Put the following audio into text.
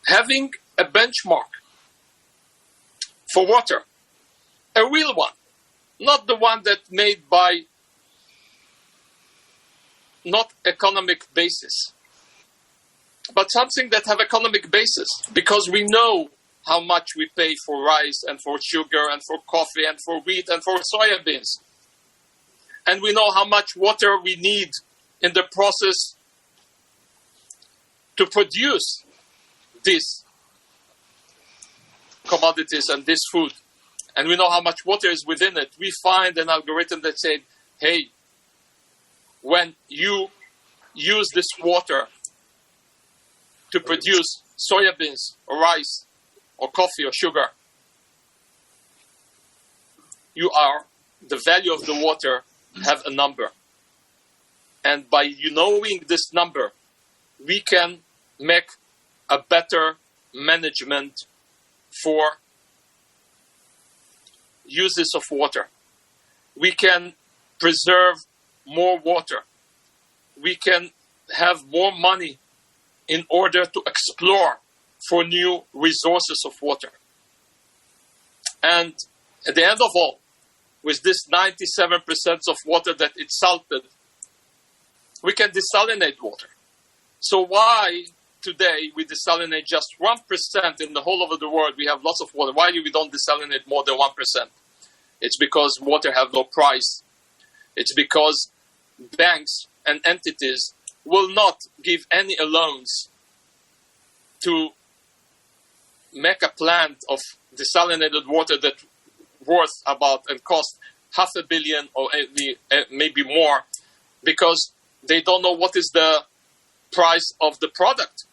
having a benchmark for water, a real one, not the one that made by not economic basis, but something that have economic basis, because we know how much we pay for rice and for sugar and for coffee and for wheat and for soybeans. And we know how much water we need in the process to produce these commodities and this food. And we know how much water is within it. We find an algorithm that said, hey, when you use this water to produce soybeans or rice or coffee or sugar, the value of the water have a number. And by knowing this number, we can make a better management for uses of water. We can preserve more water. We can have more money in order to explore for new resources of water. And at the end of all, with this 97% of water that it's salted, we can desalinate water. So why today we desalinate just 1% in the whole over the world? We have lots of water. Why we don't desalinate more than 1%? It's because water have no price. It's because banks and entities will not give any loans to make a plant of desalinated water that worth about and cost $500 million or maybe more, because they don't know what is the price of the product.